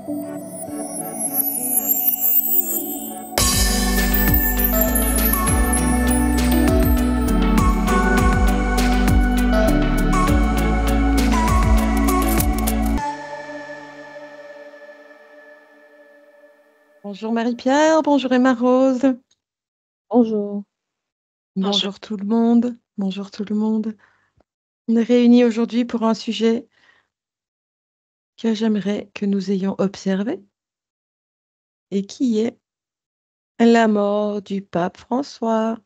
Bonjour Marie-Pierre, bonjour Emma Rose. Bonjour. Bonjour. Bonjour tout le monde. Bonjour tout le monde. On est réunis aujourd'hui pour un sujet que j'aimerais que nous ayons observé et qui est la mort du pape François.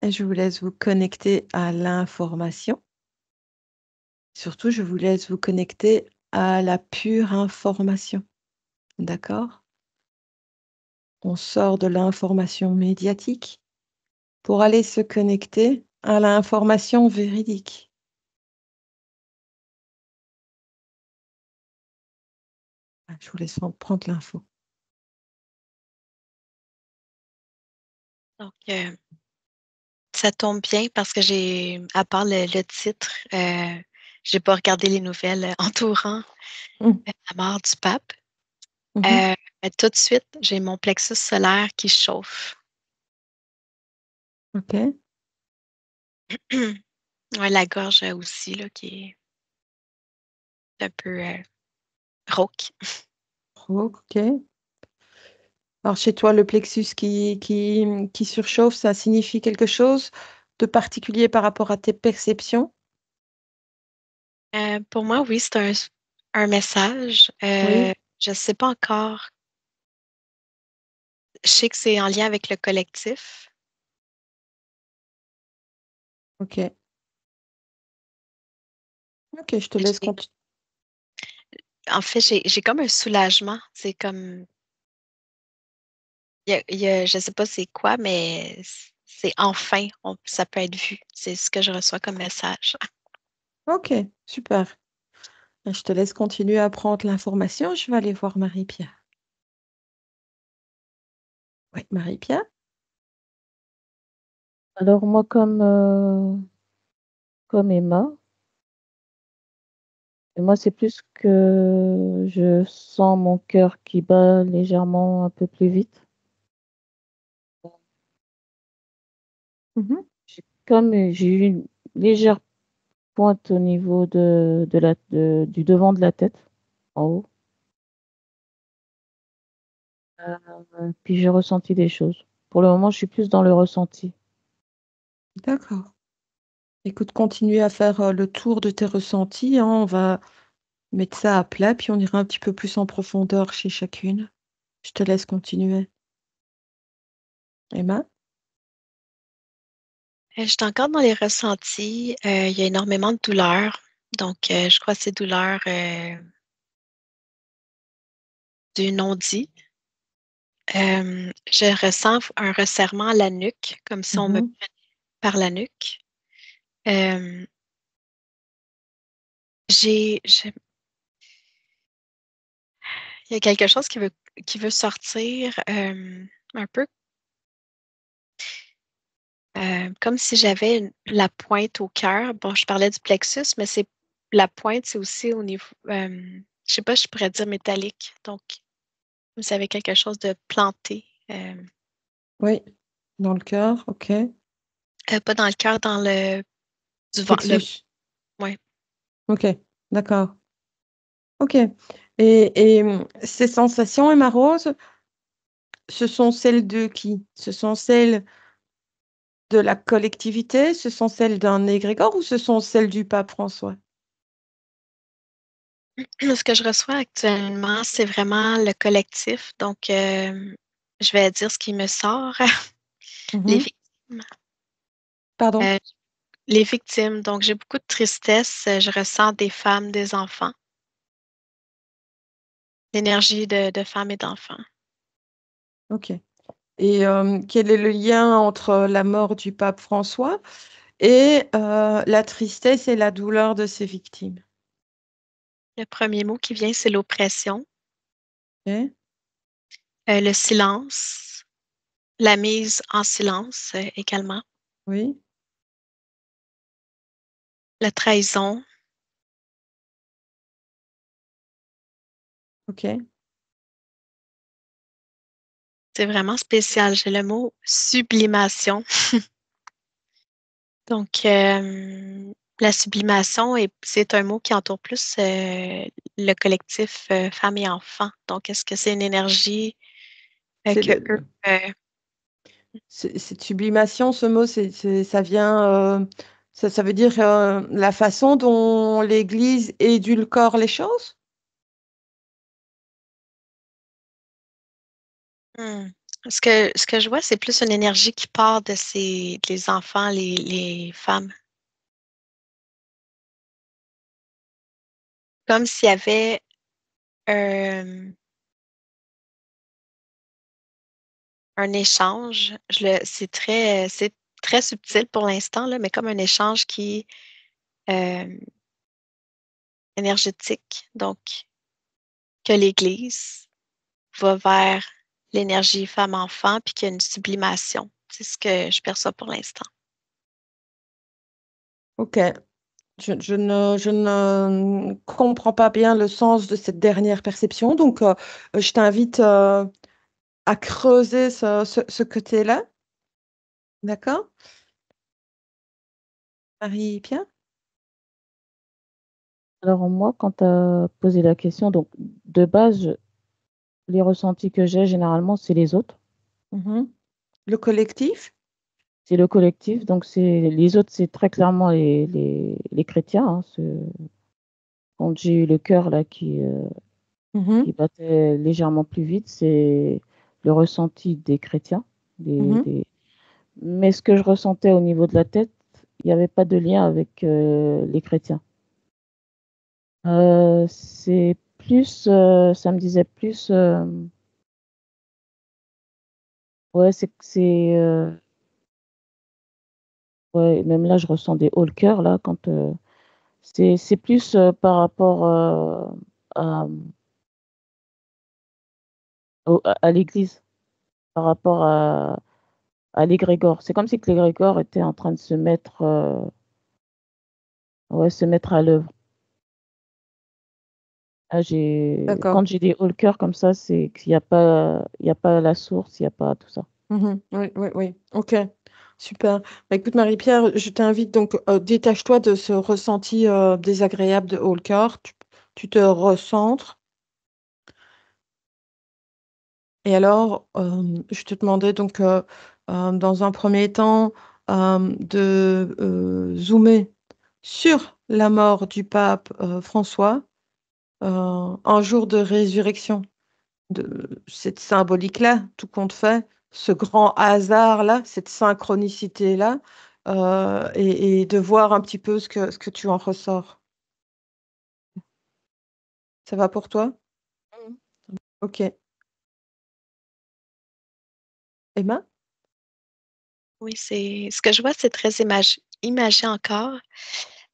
Et je vous laisse vous connecter à l'information. Surtout, je vous laisse vous connecter à la pure information. D'accord? On sort de l'information médiatique pour aller se connecter à l'information véridique. Je vous laisse prendre l'info. Donc, ça tombe bien parce que à part le titre, j'ai pas regardé les nouvelles entourant Hum, la mort du pape. mhm. Mais tout de suite, j'ai mon plexus solaire qui chauffe. OK. Ouais, la gorge aussi, là, qui est un peu rauque. OK. Alors, chez toi, le plexus qui surchauffe, ça signifie quelque chose de particulier par rapport à tes perceptions? Pour moi, oui, c'est un message. Oui. Je ne sais pas encore. Je sais que c'est en lien avec le collectif. OK. OK, je te laisse J'ai- continuer. En fait, j'ai comme un soulagement. C'est comme je ne sais pas c'est quoi, mais c'est enfin, ça peut être vu. C'est ce que je reçois comme message. OK, super. Je te laisse continuer à prendre l'information. Je vais aller voir Marie-Pierre. Oui, Marie-Pierre? Alors moi, comme Emma, et moi c'est plus que je sens mon cœur qui bat légèrement un peu plus vite. Mhm. J'ai eu une légère pointe au niveau du devant de la tête, en haut. Puis j'ai ressenti des choses. Pour le moment, je suis plus dans le ressenti. D'accord. Écoute, continue à faire le tour de tes ressentis, hein. On va mettre ça à plat, puis on ira un petit peu plus en profondeur chez chacune. Je te laisse continuer. Emma? Je suis encore dans les ressentis. Il y a énormément de douleurs. Donc, je crois que c'est douleurs du non-dit. Je ressens un resserrement à la nuque, comme si on me Mhm. prenait par la nuque. Euh, j'ai, il y a quelque chose qui veut sortir un peu comme si j'avais la pointe au cœur. Bon, je parlais du plexus, mais c'est la pointe, c'est aussi au niveau, je sais pas, je pourrais dire métallique. Donc, vous avez quelque chose de planté, Oui, dans le cœur, ok. pas dans le cœur, dans du ventre. Plexus, Ouais. ok, d'accord. Ok. Ces sensations, Emma Rose, ce sont celles de qui? Ce sont celles de la collectivité? Ce sont celles d'un égrégore ou ce sont celles du pape François? Ce que je reçois actuellement, c'est vraiment le collectif. Donc, je vais dire ce qui me sort. Les Mhm. victimes. Pardon? Euh, les victimes. Donc, j'ai beaucoup de tristesse. Je ressens des femmes, des enfants, l'énergie de femmes et d'enfants. Ok. Quel est le lien entre la mort du pape François et la tristesse et la douleur de ses victimes? Le premier mot qui vient, c'est l'oppression, Ok. le silence, la mise en silence également, Oui. la trahison, OK. C'est vraiment spécial. J'ai le mot sublimation. Donc, la sublimation, c'est un mot qui entoure plus le collectif femmes et enfants. Donc, est-ce que c'est une énergie C'est que le- eux... cette sublimation, ce mot, ça vient, ça veut dire la façon dont l'Église édulcore les choses? hmm. Ce que je vois, c'est plus une énergie qui part de les enfants, les femmes. Comme s'il y avait un, un échange. C'est très subtil pour l'instant, là, mais comme un échange qui est énergétique. Donc, que l'Église va vers l'énergie femme-enfant, puis qu'il y a une sublimation. C'est ce que je perçois pour l'instant. OK. Je ne comprends pas bien le sens de cette dernière perception, donc je t'invite à creuser ce côté-là, d'accord? Marie-Pierre? Alors moi, quand tu as posé la question, donc de base, les ressentis que j'ai généralement, c'est les autres, Mhm. Le collectif? c'est le collectif, donc c'est les autres, c'est très clairement les chrétiens, hein, quand j'ai eu le cœur là Mhm. qui battait légèrement plus vite, c'est le ressenti des chrétiens. Mhm. Mais ce que je ressentais au niveau de la tête, il n'y avait pas de lien avec les chrétiens. C'est plus, ça me disait plus, ouais, ouais, même là, je ressens des hauts le cœur là quand c'est plus par rapport à, à l'Église, par rapport à l'égrégore. C'est comme si que l'égrégore était en train de se mettre, ouais, se mettre à l'œuvre. Ah, D'accord. quand j'ai des hauts le cœur comme ça, c'est il y a pas la source, il y a pas tout ça. Mhm. Oui, oui, oui. OK. Super. Bah, écoute, Marie-Pierre, je t'invite donc, détache-toi de ce ressenti désagréable de haut le cœur. Tu te recentres. Et alors, je te demandais donc, dans un premier temps, de zoomer sur la mort du pape François, un jour de résurrection, de cette symbolique-là, tout compte fait, ce grand hasard-là, cette synchronicité-là, et de voir un petit peu ce que tu en ressors. Ça va pour toi? Mhm. OK. Emma? Oui, ce que je vois, c'est très imagé encore.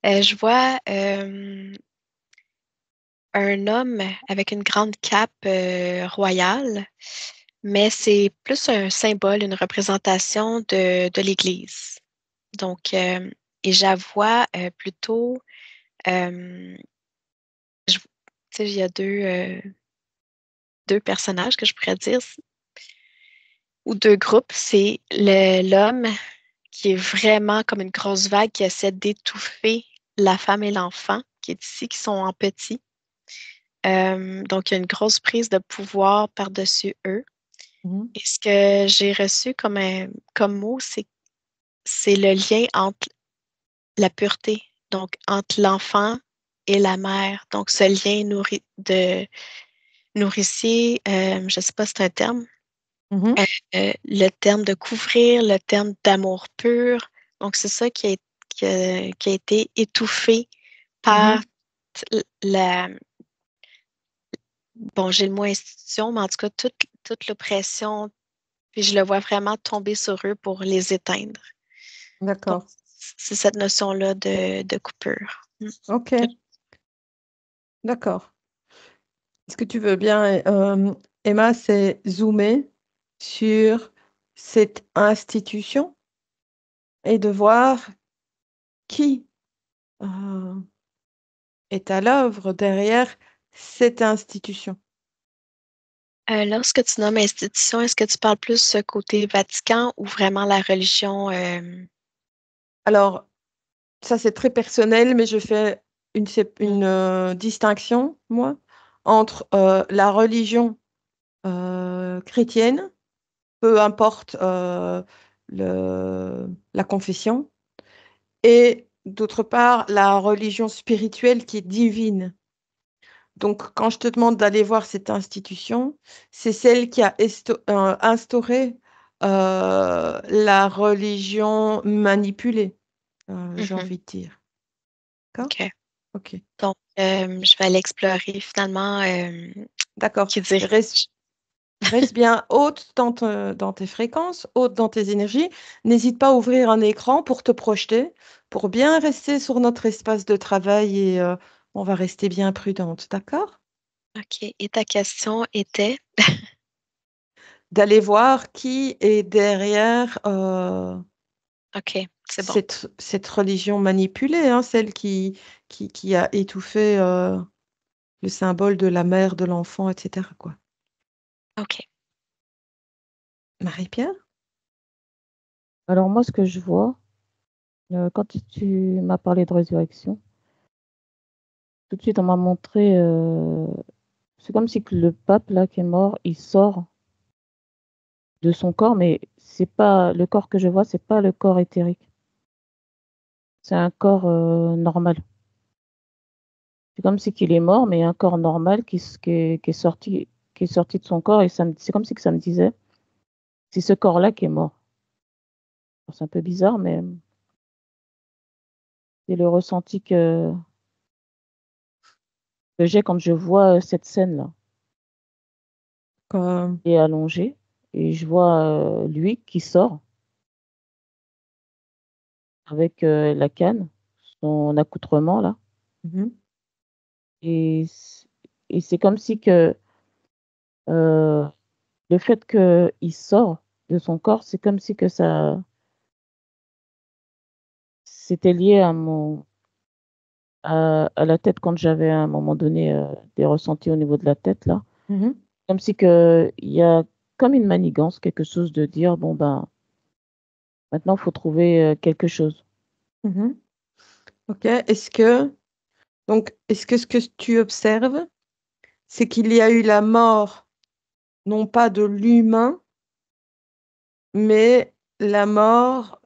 Je vois un homme avec une grande cape royale, mais c'est plus un symbole, une représentation de l'Église. Donc, et je la vois plutôt, euh, tu sais, il y a deux personnages que je pourrais dire, ou deux groupes. C'est l'homme qui est vraiment comme une grosse vague qui essaie d'étouffer la femme et l'enfant qui est ici, qui sont en petit. Donc, il y a une grosse prise de pouvoir par-dessus eux. Mmh. Et ce que j'ai reçu comme mot, c'est le lien entre la pureté, donc entre l'enfant et la mère. Donc, ce lien nourricier, je ne sais pas si c'est un terme, Mmh. le terme de couvrir, le terme d'amour pur. Donc, c'est ça qui a été étouffé par Mmh. la, bon, j'ai le mot institution, mais en tout cas, toute l'oppression, puis je le vois vraiment tomber sur eux pour les éteindre. Donc, D'accord. c'est cette notion-là de coupure. OK, d'accord. Ce que tu veux bien, Emma, c'est zoomer sur cette institution et de voir qui, heu, est à l'œuvre derrière cette institution. Lorsque tu nommes institution, est-ce que tu parles plus côté Vatican ou vraiment la religion? Alors, ça c'est très personnel, mais je fais une distinction, moi, entre la religion chrétienne, peu importe la confession, et d'autre part, la religion spirituelle qui est divine. Donc, quand je te demande d'aller voir cette institution, c'est celle qui a instauré la religion manipulée, j'ai Mhm. envie de dire. D'accord? OK. Ok. Donc, je vais aller explorer finalement D'accord. qui dirige. Reste bien haute dans tes fréquences, haute dans tes énergies. N'hésite pas à ouvrir un écran pour te projeter, pour bien rester sur notre espace de travail et on va rester bien prudente. D'accord? OK. Et ta question était? D'aller voir qui est derrière OK, c'est bon. cette religion manipulée, hein, celle qui a étouffé le symbole de la mère, de l'enfant, etc., quoi. OK. Marie-Pierre? Alors moi, ce que je vois, quand tu m'as parlé de résurrection, tout de suite, on m'a montré, c'est comme si que le pape là qui est mort, il sort de son corps, mais c'est pas le corps que je vois, c'est pas le corps éthérique. C'est un corps, normal. C'est comme si qu'il est mort, mais un corps normal qui est sorti de son corps et c'est comme si que ça me disait: «C'est ce corps-là qui est mort». Alors c'est un peu bizarre, mais c'est le ressenti que j'ai quand je vois, cette scène-là. Comme- Il est allongé et je vois, lui qui sort avec, la canne, son accoutrement là Mhm. et c'est comme si que, heu, le fait qu'il sort de son corps, c'est comme si que ça c'était lié à la tête quand j'avais à un moment donné, des ressentis au niveau de la tête là. Mhm. Comme si que il y a comme une manigance, quelque chose de dire: «Bon ben, maintenant il faut trouver, quelque chose». Mhm. Ok. Est-ce que ce que tu observes, c'est qu'il y a eu la mort, non pas de l'humain, mais la mort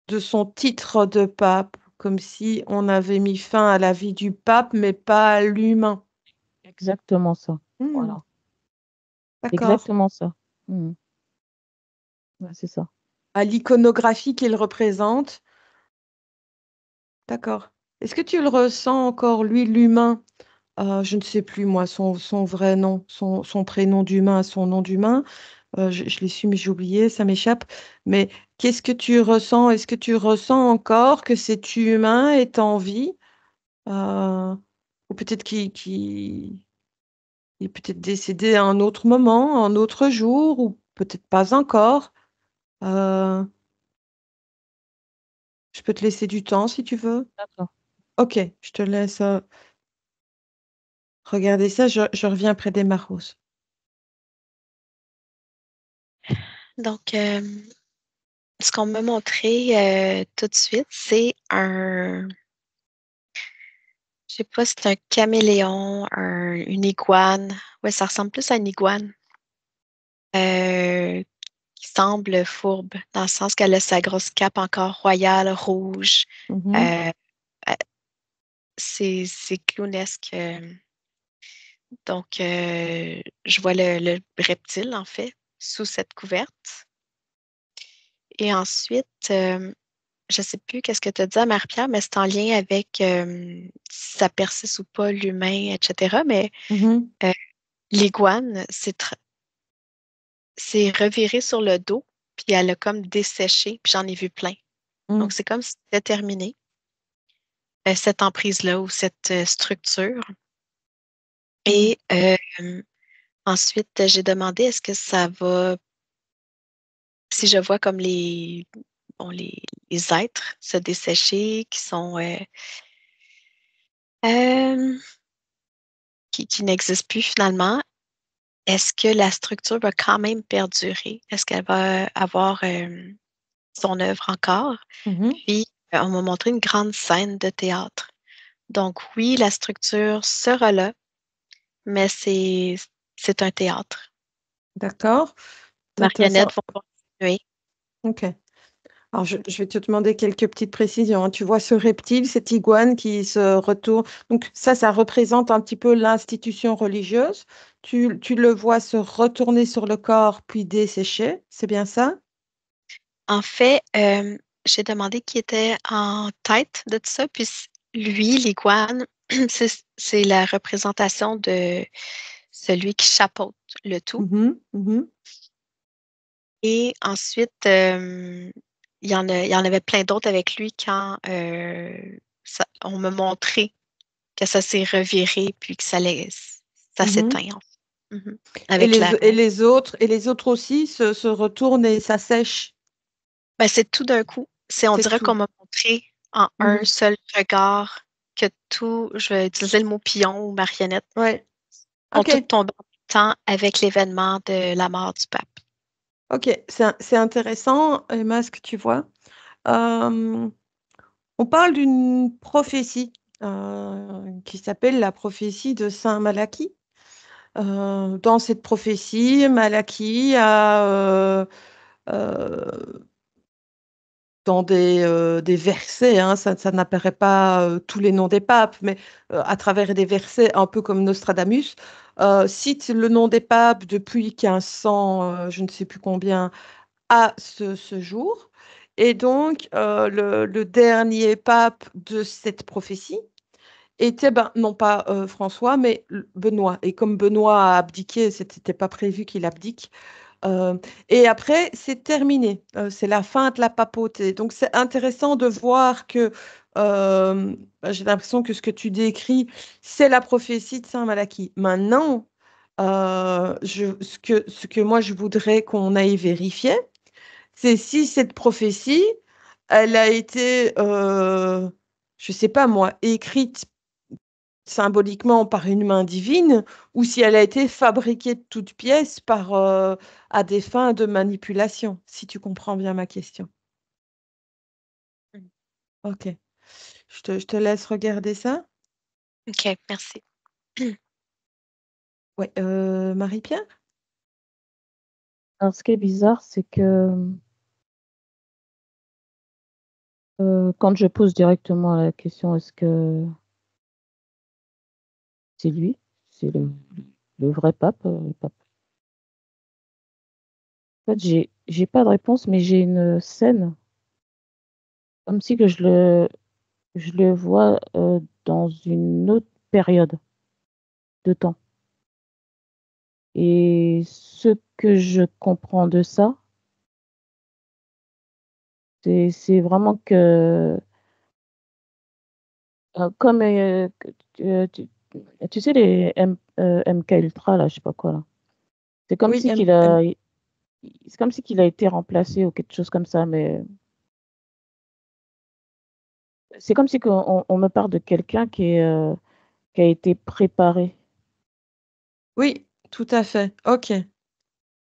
de son titre de pape, comme si on avait mis fin à la vie du pape, mais pas à l'humain. Exactement ça. Hmm, Voilà, d'accord. exactement ça. Mmh. Ouais, c'est ça. À l'iconographie qu'il représente, d'accord. Est-ce que tu le ressens encore, lui, l'humain? Je ne sais plus, moi, son vrai nom, son prénom d'humain, son nom d'humain. Je l'ai su, mais j'ai oublié, ça m'échappe. Mais qu'est-ce que tu ressens? Est-ce que tu ressens encore que cet humain est en vie? Euh, ou peut-être il est peut-être décédé à un autre moment, un autre jour, ou peut-être pas encore. Euh, je peux te laisser du temps si tu veux. D'accord. Ok, je te laisse regarder ça. Je reviens près des Marros. Donc, ce qu'on m'a montré tout de suite, c'est je sais pas si c'est un caméléon, une iguane. Ouais, ça ressemble plus à une iguane qui semble fourbe, dans le sens qu'elle a sa grosse cape encore royale, rouge. Mhm, Euh, euh, c'est clownesque. Donc, je vois le reptile, en fait, sous cette couverte. Et ensuite, je ne sais plus qu'est-ce que tu as dit à Marie-Pierre, mais c'est en lien avec si ça persiste ou pas l'humain, etc. Mais mhm, euh, l'iguane, c'est reviré sur le dos, puis elle a comme desséché, puis j'en ai vu plein. Donc, mhm, c'est comme si c'était terminé, cette emprise-là ou cette structure. mhm, Et ensuite, j'ai demandé est-ce que ça va, si je vois comme bon, les êtres se dessécher, qui sont euh, qui n'existent plus finalement. est-ce que la structure va quand même perdurer? Est-ce qu'elle va avoir son œuvre encore? Puis, on m'a montré une grande scène de théâtre. Donc, oui, la structure sera là, mais c'est un théâtre. D'accord. Marionnettes vont continuer. OK. Alors, je vais te demander quelques petites précisions, hein. Tu vois ce reptile, cette iguane qui se retourne. Donc, ça représente un petit peu l'institution religieuse. Tu le vois se retourner sur le corps puis dessécher. C'est bien ça? En fait, j'ai demandé qui était en tête de tout ça, puis lui, l'iguane, c'est la représentation de celui qui chapeaute le tout. Mhm, mhm. Et ensuite, il y en avait plein d'autres avec lui quand on m'a montré que ça s'est reviré puis que ça Mhm. s'éteint, en fait. Mhm. Et Avec les, et les autres, et les autres aussi se retournent et s'assèchent. Ben, c'est tout d'un coup. On C'est dirait qu'on tout. m'a montré en un Mhm. seul regard que tout, je vais utiliser le mot pion ou marionnette, Ouais. ont OK. tout tombé en même temps avec l'événement de la mort du pape. OK. C'est intéressant, Emma, ce que tu vois. Euh, on parle d'une prophétie qui s'appelle la prophétie de Saint Malachie. Dans cette prophétie, Malachie a, dans des versets, hein, ça n'apparaît pas tous les noms des papes, mais à travers des versets, un peu comme Nostradamus, cite le nom des papes depuis 1500, je ne sais plus combien, à ce jour. Et donc, le dernier pape de cette prophétie était, ben, non pas François, mais Benoît. Et comme Benoît a abdiqué, c'était pas prévu qu'il abdique. Euh, et après, c'est terminé. C'est la fin de la papauté. Donc, c'est intéressant de voir que j'ai l'impression que ce que tu décris, c'est la prophétie de Saint Malachie. Maintenant, ce que moi, je voudrais qu'on aille vérifier, c'est si cette prophétie, elle a été, je sais pas moi, écrite symboliquement par une main divine ou si elle a été fabriquée de toutes pièces à des fins de manipulation, si tu comprends bien ma question. Mhm. Ok, je te laisse regarder ça. OK, merci. Ouais, Marie-Pierre? Alors, ce qui est bizarre, c'est que quand je pose directement la question, est-ce que c'est lui? C'est le vrai pape, le pape. En fait, j'ai pas de réponse, mais j'ai une scène, comme si que je le vois dans une autre période de temps. Et ce que je comprends de ça, c'est vraiment que, comme tu sais, les MK Ultra, là, je sais pas quoi, là. C'est comme Oui, si qu'il a, c'est comme si qu'il a été remplacé ou quelque chose comme ça, mais c'est comme si on me parle de quelqu'un qui a été préparé, oui, tout à fait. Ok.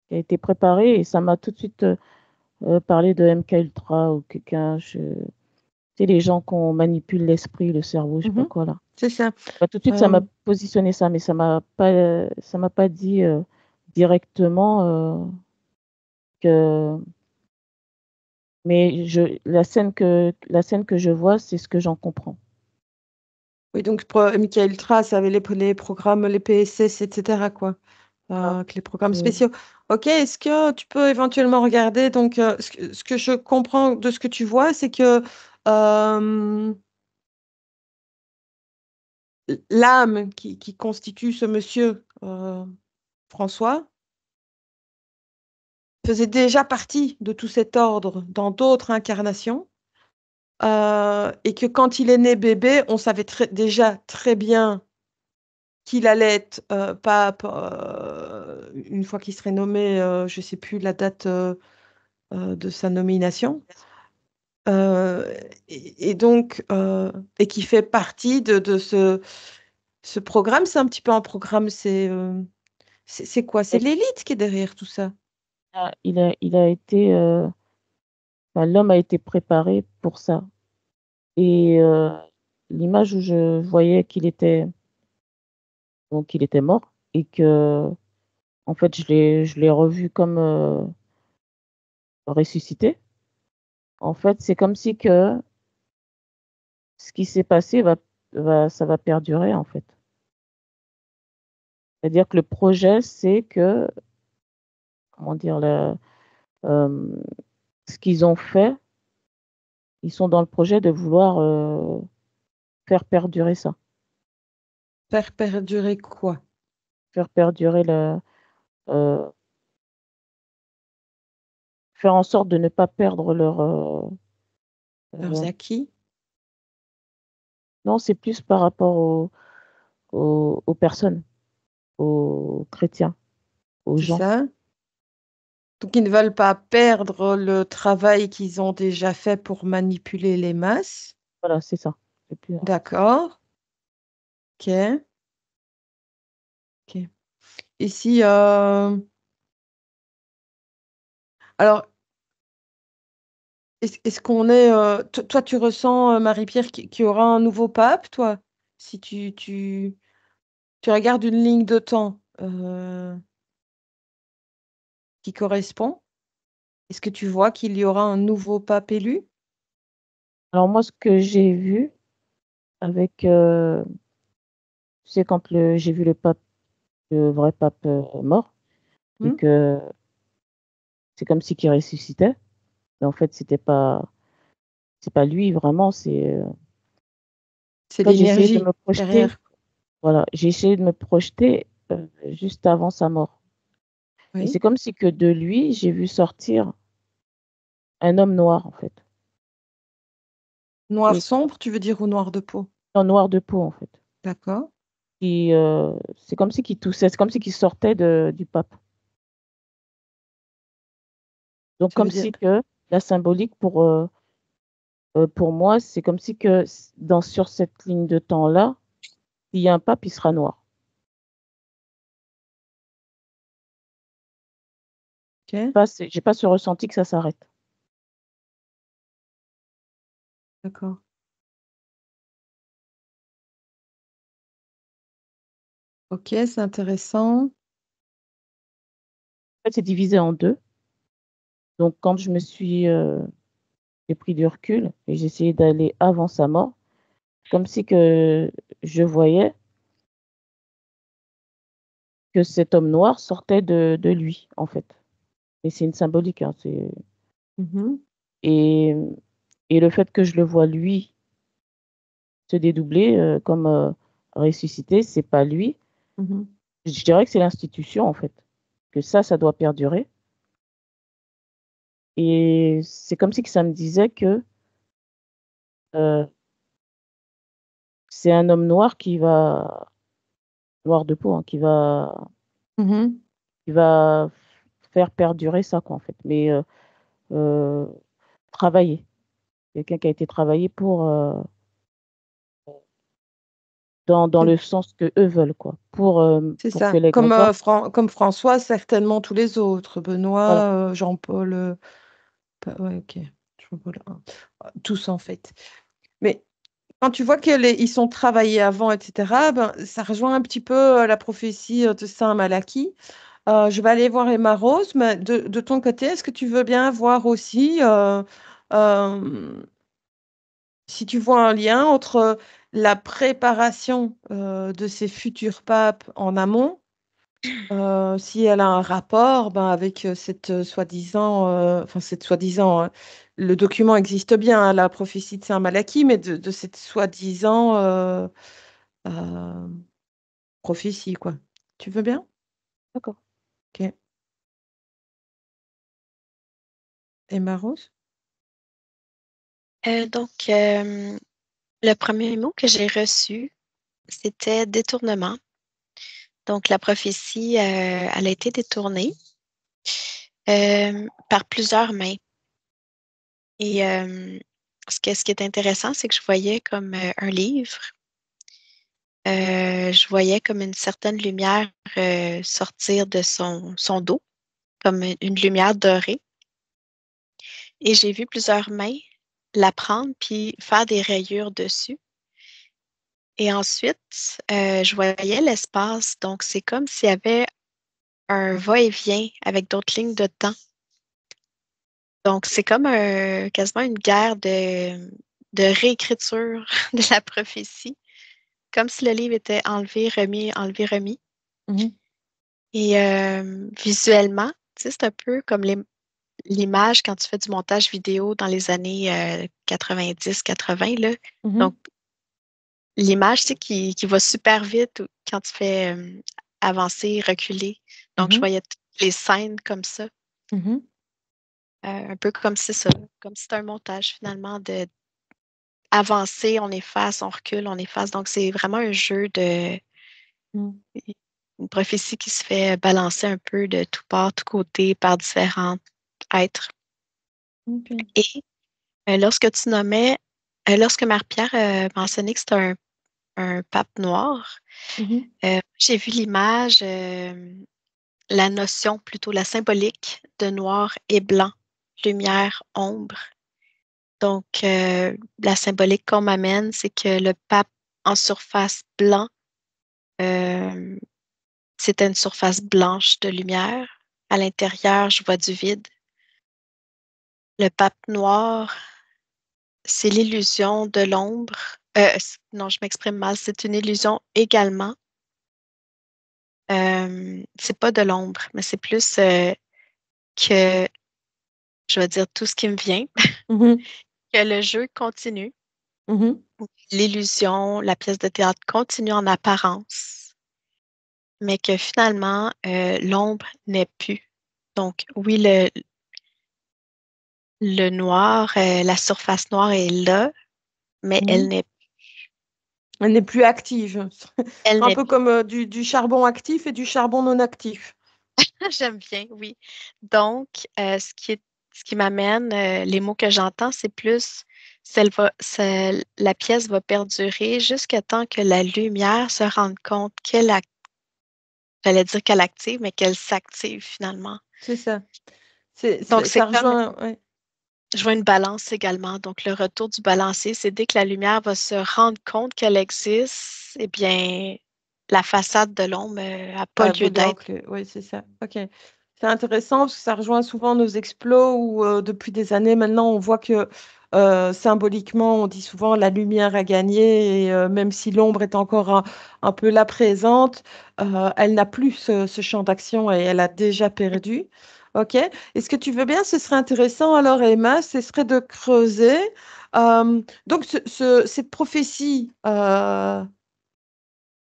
qui a été préparé et ça m'a tout de suite parlé de MK Ultra ou quelqu'un, tu sais, les gens qu'on manipule l'esprit, le cerveau, je sais pas Mhm. quoi, là. C'est ça. Bah, tout de suite, ça m'a positionné ça, mais ça m'a pas dit directement que. Mais la scène que je vois, c'est ce que j'en comprends. Oui, donc Michael Trace avait les programmes, les PSS, etc., quoi. Ah, Que les programmes c'est- spéciaux. Ok, est-ce que tu peux éventuellement regarder, donc ce que je comprends de ce que tu vois, c'est que euh, l'âme qui constitue ce monsieur François faisait déjà partie de tout cet ordre dans d'autres incarnations, et que quand il est né bébé, on savait déjà très bien qu'il allait être pape une fois qu'il serait nommé, je ne sais plus la date de sa nomination. Euh, et donc, et qui fait partie de ce programme. C'est un petit peu un programme, C'est quoi? C'est l'élite qui est derrière tout ça? Il a été, l'homme a été préparé pour ça et l'image où je voyais qu'il était mort et que en fait, je l'ai revu comme, ressuscité. En fait, c'est comme si que ce qui s'est passé ça va perdurer, en fait. C'est-à-dire que le projet, c'est que, comment dire? Hem, Ce qu'ils ont fait, ils sont dans le projet de vouloir, faire perdurer ça, Faire perdurer quoi? faire perdurer heu, faire en sorte de ne pas perdre Leurs heu acquis? non, c'est plus par rapport aux personnes, aux chrétiens, aux C'est gens. ça? Donc ils ne veulent pas perdre le travail qu'ils ont déjà fait pour manipuler les masses. Voilà, c'est ça. C'est plus D'accord. OK, OK. Et si, alors est-ce qu'on est, toi tu ressens, Marie-Pierre, qu'il y aura un nouveau pape, toi? Si tu regardes une ligne de temps, qui correspond? Est-ce que tu vois qu'il y aura un nouveau pape élu? alors moi, ce que j'ai vu avec, tu sais, quand j'ai vu le vrai pape, mort et Mmh? que c'est comme si qu'il ressuscitait, mais en fait, c'est pas lui vraiment, C'est en fait, j'ai essayé de l'énergie me projeter, derrière. voilà, j'ai essayé de me projeter, juste avant sa mort et Oui. c'est comme si que de lui, j'ai vu sortir un homme noir, en fait Noir et sombre, tu veux dire, ou noir de peau? en noir de peau, en fait, D'accord. qui, c'est comme si qu'il toussait, c'est comme si qu'il sortait du pape. Donc Tu veux comme dire si que la symbolique pour moi, c'est comme si que sur cette ligne de temps-là, s'il y a un pape, il sera noir. OK, J'ai pas ce ressenti que ça s'arrête. d'accord. OK, c'est intéressant. En fait, c'est divisé en 2. Donc quand j'ai pris du recul et j'ai essayé d'aller avant sa mort, comme si que je voyais que cet homme noir sortait de lui, en fait. Et c'est une symbolique, hein, Mmh. et et le fait que je le vois lui se dédoubler, comme, ressuscité, c'est pas lui. Mmh. Je dirais que c'est l'institution, en fait, que ça doit perdurer et c'est comme si que ça me disait que, heu, c'est un homme noir noir de peau, hein, Mmh. qui va faire perdurer ça, quoi, en fait, mais heu, travailler. Quelqu'un qui a été travaillé dans le sens que eux veulent, quoi, C'est pour que ça. Comme, l'égrégore Comme François, certainement tous les autres. voilà, Benoît, Jean-Paul, ouais, OK. Jean-Paul I. Tous, en fait. Mais quand tu vois ils sont travaillés avant et cetera, ben, ça rejoint un petit peu, la prophétie, de saint Malachie. Je vais aller voir Emma Rose, mais de ton côté, est-ce que tu veux bien voir aussi, hem, si tu vois un lien entre la préparation, de ces futurs papes en amont, si elle a un rapport, ben, avec, cette, soi-disant, enfin cette soi-disant, le document existe bien, hein, la prophétie de saint Malachie, mais de cette soi-disant, hem, prophétie, quoi. Tu veux bien? d'accord. OK. Emma Rose? Le premier mot que j'ai reçu, c'était détournement. Donc, la prophétie, elle a été détournée par plusieurs mains. Et ce qui est intéressant, c'est que je voyais comme un livre je voyais comme une certaine lumière sortir de son dos, comme une lumière dorée. Et j'ai vu plusieurs mains la prendre puis faire des rayures dessus. Et ensuite, je voyais l'espace. Donc, c'est comme s'il y avait un va-et-vient avec d'autres lignes de temps. Donc, c'est comme quasiment une guerre de réécriture de la prophétie, comme si le livre était enlevé, remis, enlevé, remis. Mhm. Et visuellement, tu sais, c'est un peu comme l'image quand tu fais du montage vidéo dans les années 90-80, là. Mhm. Donc, l'image, tu sais, qui va super vite quand tu fais avancer, reculer. Donc, je Mhm. voyais toutes les scènes comme ça. Mhm. Un peu comme c'est ça, comme si c'était un montage finalement de avancer, on efface, on recule, on efface. Donc, c'est vraiment un jeu de Mhm. une prophétie qui se fait balancer un peu de tout part, tout côté par différents êtres. Ok. Et lorsque tu nommais, lorsque Marie-Pierre mentionnait que c'était un pape noir, Mhm. j'ai vu l'image, la notion, plutôt la symbolique de noir et blanc, lumière, ombre. Donc, la symbolique qu'on m'amène, c'est que le pape en surface blanc, euh, c'était une surface blanche de lumière. À l'intérieur, je vois du vide. Le pape noir, c'est l'illusion de l'ombre. Non, je m'exprime mal. C'est une illusion également. C'est pas de l'ombre, mais c'est plus que, je vais dire tout ce qui me vient, Mhm. que le jeu continue. Mhm. L'illusion, la pièce de théâtre continue en apparence, mais que finalement, l'ombre n'est plus. Donc, oui, le noir, la surface noire est là, mais Mhm. Elle n'est plus active. elle Un n'est peu comme du charbon actif et du charbon non actif. J'aime bien, oui. Donc, ce qui m'amène, les mots que j'entends, c'est plus la pièce va perdurer jusqu'à temps que la lumière se rende compte j'allais dire qu'elle active, mais qu'elle s'active finalement. C'est ça. Donc, c'est Ça comme, rejoint. Ouais. je vois une balance également. Donc, le retour du balancier, c'est dès que la lumière va se rendre compte qu'elle existe, eh bien, la façade de l'ombre n'a pas À lieu voler en d'être. clé. Oui, c'est ça. OK. C'est intéressant parce que ça rejoint souvent nos explos où depuis des années maintenant, on voit que symboliquement, on dit souvent la lumière a gagné et même si l'ombre est encore un peu là présente, elle n'a plus ce champ d'action et elle a déjà perdu. OK. Est-ce que tu veux bien? Ce serait intéressant alors, Emma, ce serait de creuser. Donc, cette prophétie.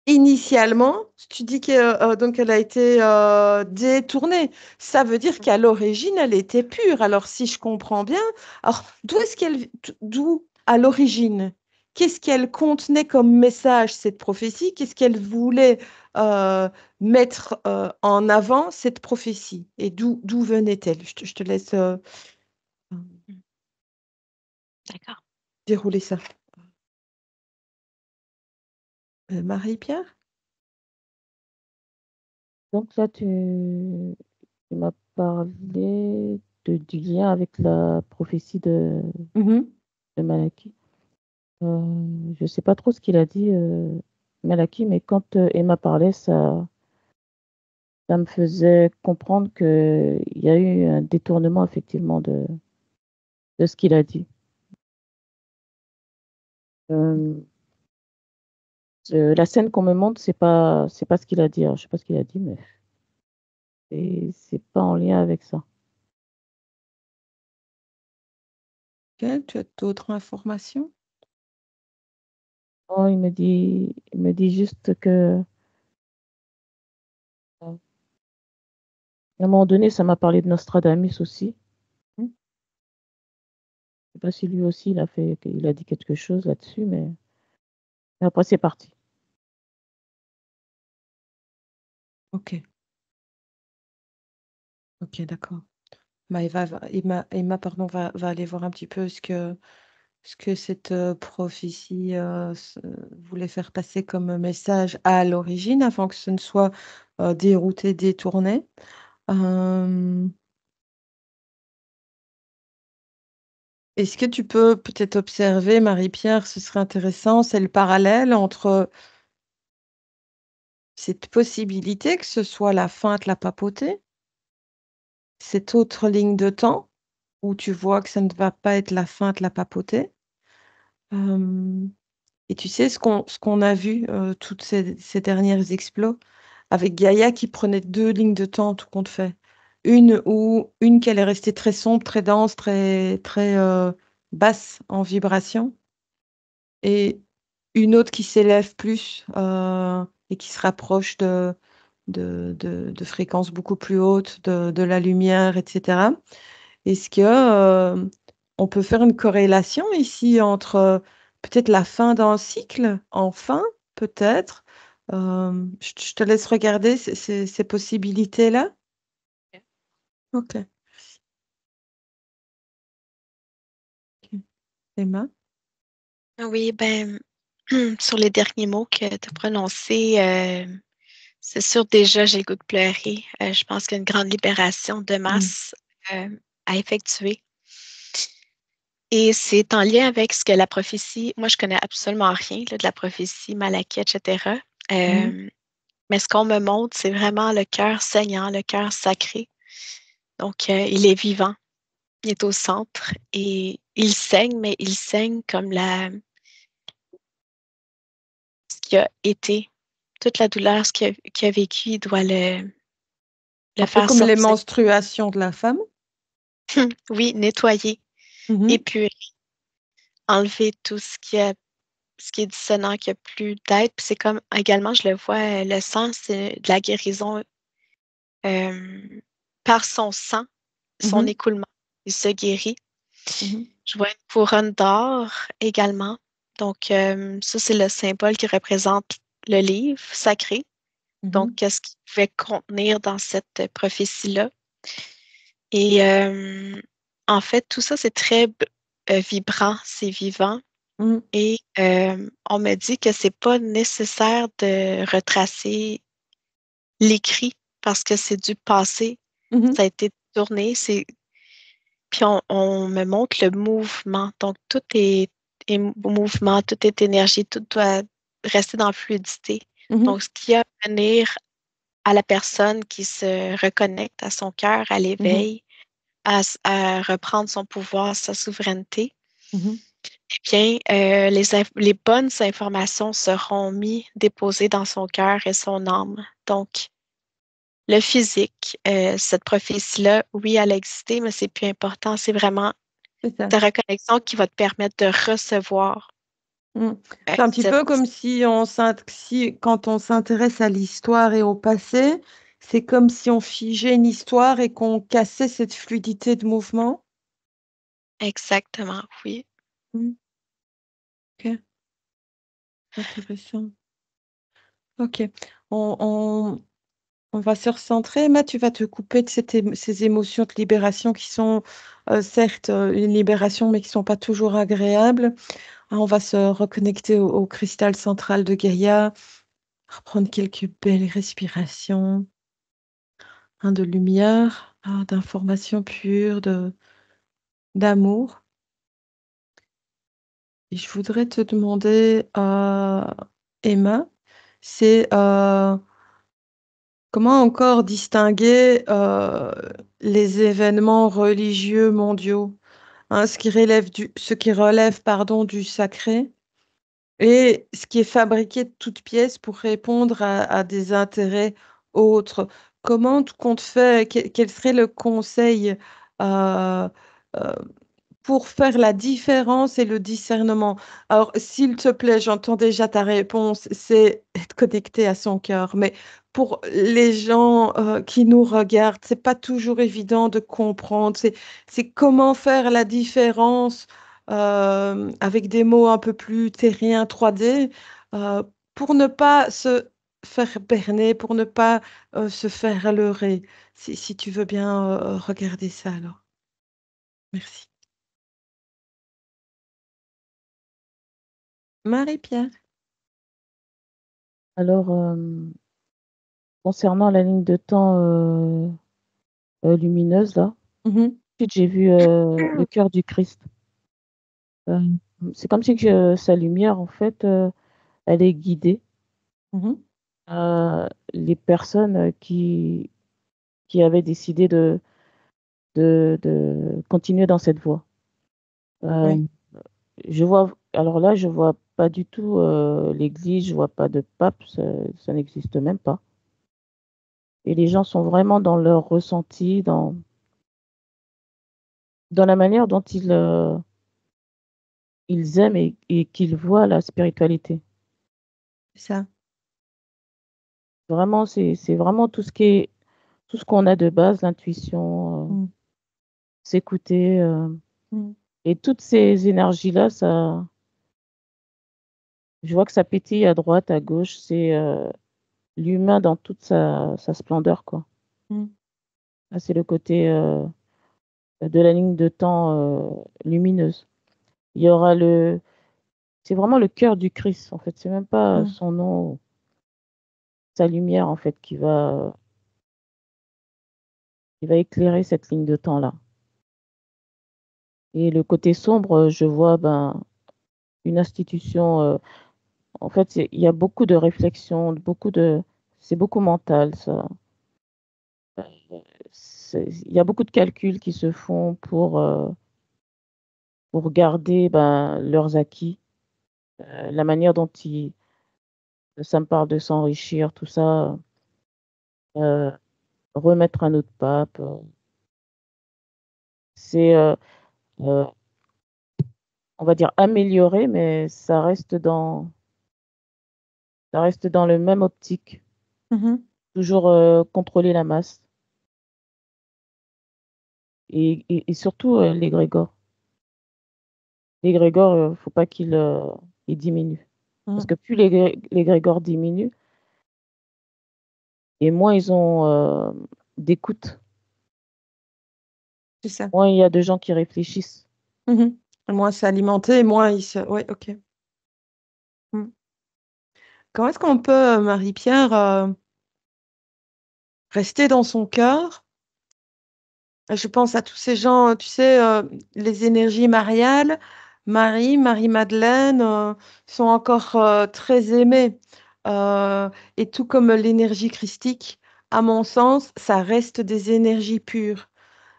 Initialement, tu dis que, donc elle a été détournée. Ça veut dire qu'à l'origine, elle était pure. Alors, si je comprends bien, alors d'où à l'origine, qu'est-ce qu'elle contenait comme message, cette prophétie? Qu'est-ce qu'elle voulait mettre en avant, cette prophétie? Et d'où venait-elle? Je te laisse D'accord. dérouler ça. Marie-Pierre? Donc là, tu m'as parlé du lien avec la prophétie Mhm. de Malachie. Je ne sais pas trop ce qu'il a dit, Malachie, mais quand Emma parlait, ça me faisait comprendre qu'il y a eu un détournement effectivement de ce qu'il a dit. Euh, la scène qu'on me montre, c'est pas ce qu'il a dit. Alors, je sais pas ce qu'il a dit, mais c'est pas en lien avec ça. Ok, tu as d'autres informations? Oh, il me dit juste que à un moment donné, ça m'a parlé de Nostradamus aussi. Mhm. Je sais pas si lui aussi il a dit quelque chose là-dessus, mais après c'est parti. Ok, ok, d'accord. Bah, Emma, pardon, va aller voir un petit peu ce que ce que cette prophétie voulait faire passer comme message à l'origine, avant que ce ne soit dérouté, détourné. Est-ce que tu peux peut-être observer, Marie-Pierre, ce serait intéressant, c'est le parallèle entre cette possibilité que ce soit la fin de la papauté, cette autre ligne de temps où tu vois que ça ne va pas être la fin de la papauté. Et tu sais, ce qu'on a vu, toutes ces dernières explos, avec Gaïa qui prenait deux lignes de temps, tout compte fait. Une qui allait rester très sombre, très dense, très, très basse en vibration, et une autre qui s'élève plus et qui se rapproche de fréquences beaucoup plus hautes, de la lumière, etc. Est-ce que on peut faire une corrélation ici entre peut-être la fin d'un cycle, enfin, peut-être. Je te laisse regarder ces possibilités-là. Ok. Ok. Emma? Oui, ben, sur les derniers mots que tu as prononcés, c'est sûr, déjà, j'ai le goût de pleurer. Je pense qu'il y a une grande libération de Mm. masse à effectuer. Et c'est en lien avec ce que la prophétie, moi, je connais absolument rien là, de la prophétie, Malachie, etc. Mhm. Mais ce qu'on me montre, c'est vraiment le cœur saignant, le cœur sacré. Donc, il est vivant, il est au centre et il saigne, mais il saigne comme ce qui a été, toute la douleur, qu'il a vécu, il doit le Un peu faire comme les sortir. menstruations de la femme. Oui, nettoyer, Mhm. épurer, enlever tout ce qui est dissonant, qui a plus d'être. Puis c'est comme également, je le vois, le sang, c'est de la guérison euh, par son sang, son Mhm. écoulement. Il se guérit. Mhm. Je vois une couronne d'or également. Donc, ça, c'est le symbole qui représente le livre sacré. Donc, Mhm. qu'est-ce qu'il pouvait contenir dans cette prophétie-là? Et en fait, tout ça, c'est très vibrant, c'est vivant. Mhm. Et on me dit que c'est pas nécessaire de retracer l'écrit parce que c'est du passé. Mhm. Ça a été tourné, puis on me montre le mouvement. Donc, est mouvement, tout est énergie, tout doit rester dans la fluidité. Mhm. Donc, ce qui a à venir à la personne qui se reconnecte à son cœur, à Mhm. l'éveil, à reprendre son pouvoir, sa souveraineté, Mhm. eh bien, les bonnes informations seront déposées dans son cœur et son âme. Donc, le physique, cette prophétie-là, oui, elle a existé, mais c'est plus important. C'est vraiment C'est ça. ta reconnexion qui va te permettre de recevoir Mm. C'est un petit cette... peu comme si quand on s'intéresse à l'histoire et au passé, c'est comme si on figeait une histoire et qu'on cassait cette fluidité de mouvement. Exactement, oui. Mm. Ok, intéressant. Ok, on, on- on va se recentrer. Emma, tu vas te couper de ces émotions de libération qui sont certes une libération, mais qui ne sont pas toujours agréables. Ah, on va se reconnecter au cristal central de Gaïa, reprendre quelques belles respirations. De lumière, d'information pure, d'amour. Et je voudrais te demander, Emma, c'est comment encore distinguer les événements religieux mondiaux, hein, ce qui relève, pardon, du sacré et ce qui est fabriqué de toutes pièces pour répondre à des intérêts autres. Comment tu comptes faire, quel serait le conseil euh, euh, pour faire la différence et le discernement? Alors, s'il te plaît, j'entends déjà ta réponse, c'est être connecté à son cœur. Mais pour les gens qui nous regardent, c'est pas toujours évident de comprendre. C'est comment faire la différence avec des mots un peu plus terriens, 3D, euh, pour ne pas se faire berner, pour ne pas se faire leurrer. Si tu veux bien regarder ça, alors. Merci. Marie-Pierre. Alors, concernant la ligne de temps lumineuse, là, Mhm. ensuite, j'ai vu le cœur du Christ. Euh, c'est comme si sa lumière, en fait, elle est guidée Mhm. les personnes qui avaient décidé de continuer dans cette voie. Oui, Alors là, je vois pas du tout l'Église, je vois pas de pape, ça n'existe même pas. Et les gens sont vraiment dans leur ressenti, dans la manière dont ils aiment et qu'ils voient la spiritualité. c'est ça. Vraiment, c'est vraiment tout ce qu'on a de base, l'intuition, Mm. s'écouter, Mm. et toutes ces énergies-là, je vois que ça pétille à droite, à gauche, c'est l'humain dans toute sa splendeur, quoi. Mm. Là, c'est le côté de la ligne de temps lumineuse. Il y aura c'est vraiment le cœur du Christ, en fait. C'est même pas Mm. son nom, sa lumière, en fait, qui va éclairer cette ligne de temps-là. Et le côté sombre, je vois une institution. En fait, il y a beaucoup de réflexion, c'est beaucoup mental, ça. Il y a beaucoup de calculs qui se font pour garder leurs acquis. La manière dont ça me parle de s'enrichir, tout ça, euh, remettre un autre pape, c'est, euh, on va dire, amélioré, mais ça reste dans le même optique, Mhm. toujours contrôler la masse et surtout l'égrégore. L'égrégore, faut pas il diminue. Parce Mm. que plus l'égrégore diminue, et moins ils ont d'écoute, C'est ça. moins il y a de gens qui réfléchissent. Mhm. Moins c'est alimenté, moins il se. Oui, ok. Mm. Comment est-ce qu'on peut, Marie-Pierre, rester dans son cœur? Je pense à tous ces gens, tu sais, les énergies mariales, Marie-Madeleine, sont encore très aimées. Et tout comme l'énergie christique, à mon sens, ça reste des énergies pures.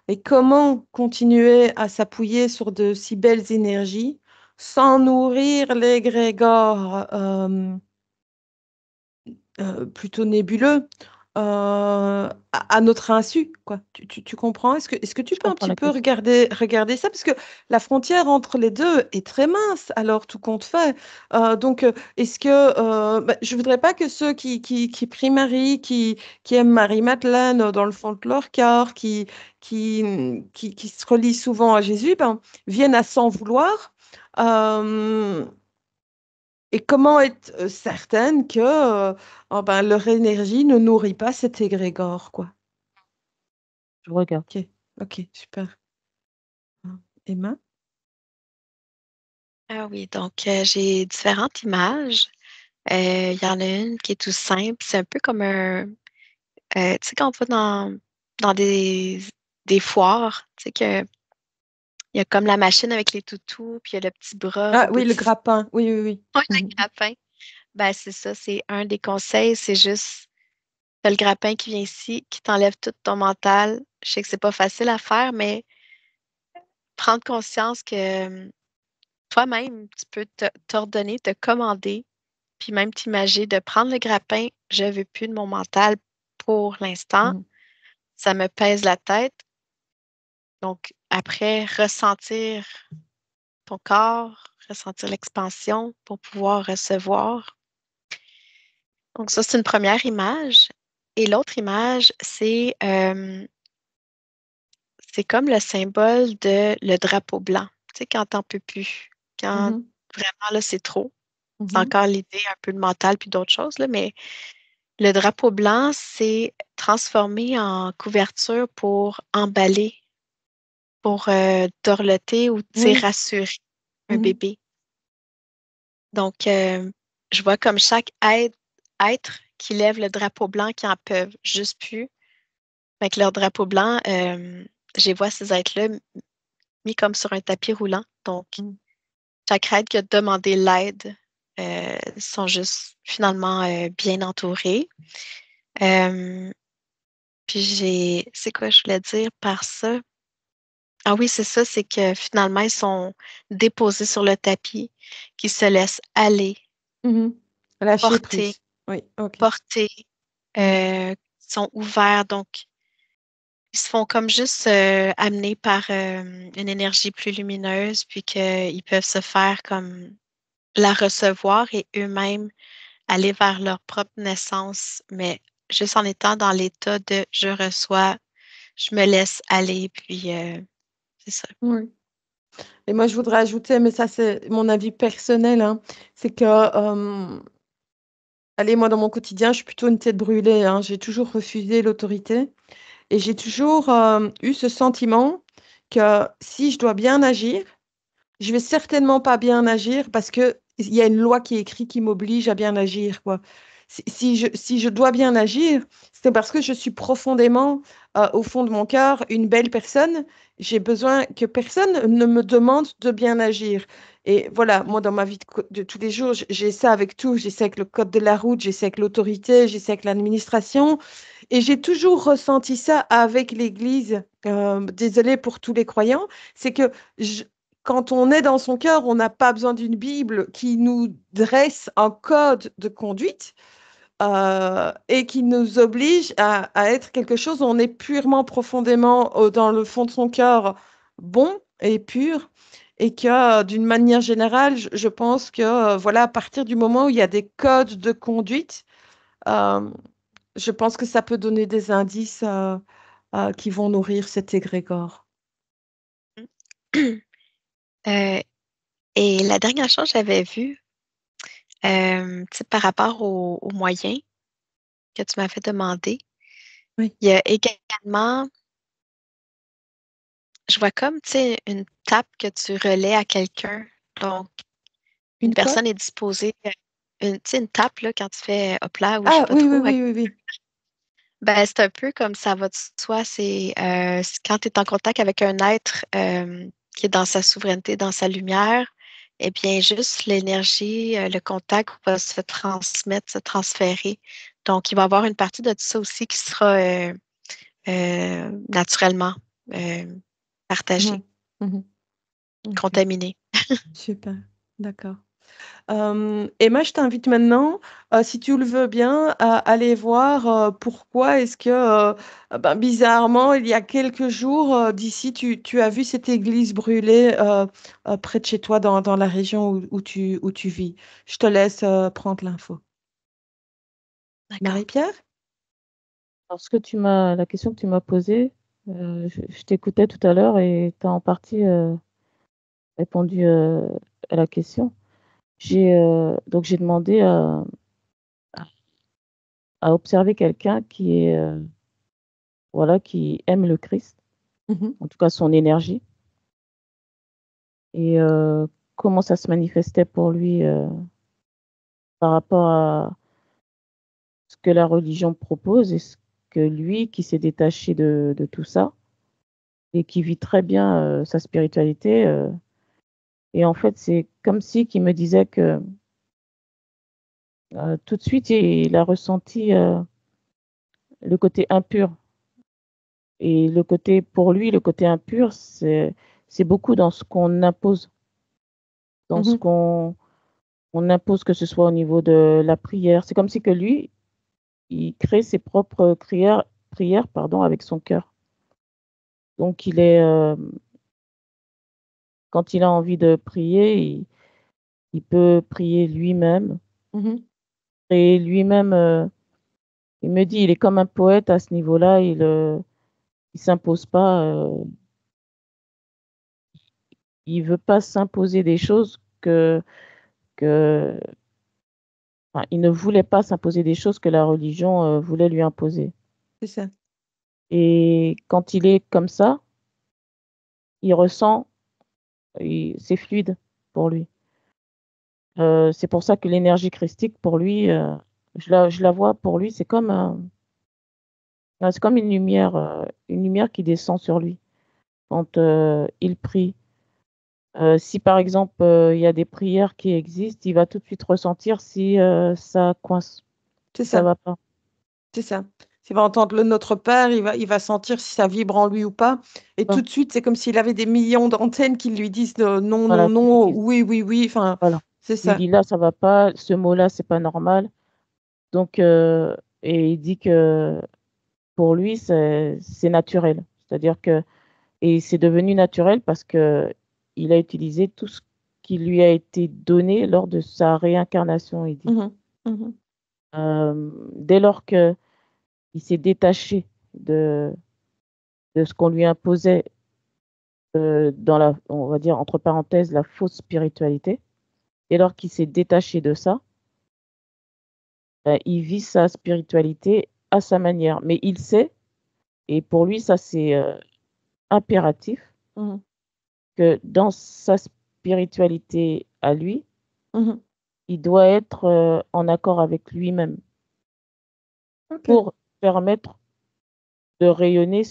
Et comment continuer à s'appuyer sur de si belles énergies sans nourrir l'égrégore plutôt nébuleux à notre insu, quoi. Tu comprends? Est-ce que tu Je peux un comprends petit la peu question. regarder ça? Parce que la frontière entre les deux est très mince, alors tout compte fait. Donc, est-ce que je voudrais pas que ceux qui prient Marie, qui aiment Marie-Madeleine dans le fond de leur cœur, qui se relient souvent à Jésus, viennent à s'en vouloir. Euh, et comment être certaine que oh leur énergie ne nourrit pas cet égrégore, quoi. Je regarde. Ok, ok, super. Emma? Ah oui, donc j'ai différentes images. Il y en a une qui est tout simple. C'est un peu comme tu sais, quand on va dans des foires, tu sais, il y a comme la machine avec les toutous, puis il y a le petit bras Ah oui, le robotisé, grappin. Oui, oui, oui. le Mhm. grappin. Ben, c'est ça, c'est un des conseils, c'est juste, t'as le grappin qui vient ici, qui t'enlève tout ton mental. Je sais que c'est pas facile à faire, mais prendre conscience que toi-même, tu peux t'ordonner, te commander, puis même t'imaginer de prendre le grappin, je veux plus de mon mental pour l'instant, Mhm. ça me pèse la tête. Donc, après, ressentir ton corps, ressentir l'expansion pour pouvoir recevoir. Donc, ça, c'est une première image. Et l'autre image, c'est comme le symbole de le drapeau blanc. Tu sais, quand t'en peux plus, quand Mhm. vraiment là, c'est trop. C'est Mhm. encore l'idée un peu de mental puis d'autres choses, là, mais le drapeau blanc, c'est transformé en couverture pour emballer, pour dorloter ou tu sais, Oui. rassurer un Mhm. bébé. Donc, je vois comme chaque être qui lève le drapeau blanc qui en peuvent juste plus. Avec leur drapeau blanc, je les vois ces êtres-là mis comme sur un tapis roulant. Donc, Mm. chaque être qui a demandé l'aide sont juste finalement bien entourés. Euh, Puis c'est quoi je voulais dire par ça? Ah oui, c'est ça, c'est que finalement, ils sont déposés sur le tapis, qui se laissent aller, Mhm. Lâcher porter, prise. Oui, ok. porter, Mm. sont ouverts. Donc, ils se font comme juste amener par une énergie plus lumineuse, puis qu'ils peuvent se faire comme la recevoir et eux-mêmes aller vers leur propre naissance, mais juste en étant dans l'état de je reçois, je me laisse aller, puis c'est ça. Oui. Et moi, je voudrais ajouter, mais ça, c'est mon avis personnel, hein, c'est que, allez, moi, dans mon quotidien, je suis plutôt une tête brûlée, hein. J'ai toujours refusé l'autorité et j'ai toujours eu ce sentiment que si je dois bien agir, je vais certainement pas bien agir parce que il y a une loi qui est écrite qui m'oblige à bien agir, quoi. Si je dois bien agir, c'est parce que je suis profondément, au fond de mon cœur, une belle personne. J'ai besoin que personne ne me demande de bien agir. Et voilà, moi, dans ma vie de tous les jours, j'ai ça avec tout. J'ai ça avec le code de la route, j'ai ça avec l'autorité, j'ai ça avec l'administration. Et j'ai toujours ressenti ça avec l'Église. Désolée pour tous les croyants, c'est que quand on est dans son cœur, on n'a pas besoin d'une Bible qui nous dresse un code de conduite et qui nous oblige à être quelque chose où on est purement, profondément dans le fond de son cœur bon et pur. Et que d'une manière générale, je pense que voilà, à partir du moment où il y a des codes de conduite, euh, je pense que ça peut donner des indices qui vont nourrir cet égrégore. Euh, et la dernière chose que j'avais vue, tu sais, par rapport aux moyens que tu m'avais demandé, Oui. il y a également, je vois comme, tu sais, une tape que tu relais à quelqu'un. Donc, une Une quoi? personne est disposée, tu sais, une tape, là, quand tu fais hop là, ou je sais Ah pas oui, oui, trop. oui, oui, oui. Ben, c'est un peu comme ça va de soi. C'est quand tu es en contact avec un être qui est dans sa souveraineté, dans sa lumière, eh bien, juste l'énergie, le contact va se transmettre, se transférer. Donc, il va y avoir une partie de tout ça aussi qui sera naturellement euh, partagée, Mhm, mhm. Ok, contaminée. super, d'accord. Emma, je t'invite maintenant, si tu le veux bien, à aller voir pourquoi est-ce que, ben, bizarrement, il y a quelques jours d'ici, tu as vu cette église brûlée près de chez toi dans la région où tu vis. Je te laisse prendre l'info. D'accord. Marie-Pierre? Alors, la question que tu m'as posée, je t'écoutais tout à l'heure et tu as en partie répondu à la question. Donc j'ai demandé à observer quelqu'un qui est voilà, qui aime le Christ, Mhm, en tout cas son énergie, et comment ça se manifestait pour lui par rapport à ce que la religion propose et ce que lui, qui s'est détaché de tout ça et qui vit très bien sa spiritualité. Et en fait, c'est comme si qu'il me disait que tout de suite, il a ressenti le côté impur. Et pour lui, le côté impur, c'est beaucoup dans ce qu'on impose, dans ce mhm, qu'on impose, que ce soit au niveau de la prière. C'est comme si que lui, il crée ses propres prières, pardon, avec son cœur. Donc, quand il a envie de prier, il peut prier lui-même. mhm, Et lui-même, il me dit, il est comme un poète à ce niveau-là. Il s'impose pas. Il veut pas s'imposer des choses que, enfin, il ne voulait pas s'imposer des choses que la religion voulait lui imposer. c'est ça. Et quand il est comme ça, il ressent, c'est fluide pour lui. C'est pour ça que l'énergie christique, pour lui, je la vois pour lui, c'est comme une lumière qui descend sur lui quand, il prie. Si par exemple, il y a des prières qui existent, il va tout de suite ressentir si, ça coince, C'est si ça ça, va pas. c'est ça. S'il va entendre le Notre Père, il va sentir si ça vibre en lui ou pas. Et tout Voilà, de suite, c'est comme s'il avait des millions d'antennes qui lui disent non, non, voilà, qui lui non, disent oui, oui, oui. Enfin, voilà, c'est qui lui ça. dit: «Là, ça va pas, ce mot-là, c'est pas normal». Donc et il dit que pour lui, c'est naturel. C'est-à-dire que et c'est devenu naturel parce qu'il a utilisé tout ce qui lui a été donné lors de sa réincarnation, il dit. Mhm, mhm, Dès lors qu'il s'est détaché de ce qu'on lui imposait, dans la on va dire entre parenthèses, la fausse spiritualité, dès lors qu'il s'est détaché de ça, il vit sa spiritualité à sa manière. Mais il sait, et pour lui ça c'est, impératif, mhm, que dans sa spiritualité à lui, mhm. il doit être, en accord avec lui-même Ok. pour permettre de rayonner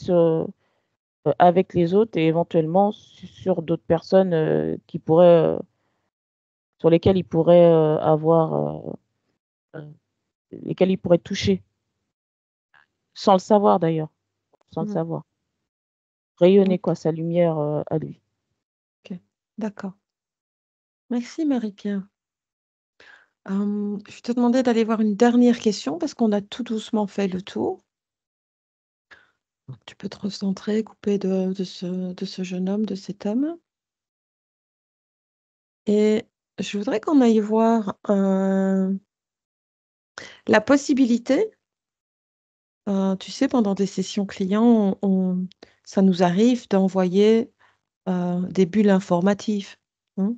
avec les autres et éventuellement sur d'autres personnes, sur lesquelles il pourrait, lesquelles il pourrait toucher, sans le savoir d'ailleurs, sans le Mhm, savoir. Rayonner ok, quoi, sa lumière, à lui. ok. D'accord. Merci Marie-Pierre. Je vais te demander d'aller voir une dernière question parce qu'on a tout doucement fait le tour. Tu peux te recentrer, couper de ce jeune homme, de cet homme. Et je voudrais qu'on aille voir la possibilité, tu sais, pendant des sessions clients, ça nous arrive d'envoyer des bulles informatives. Hein.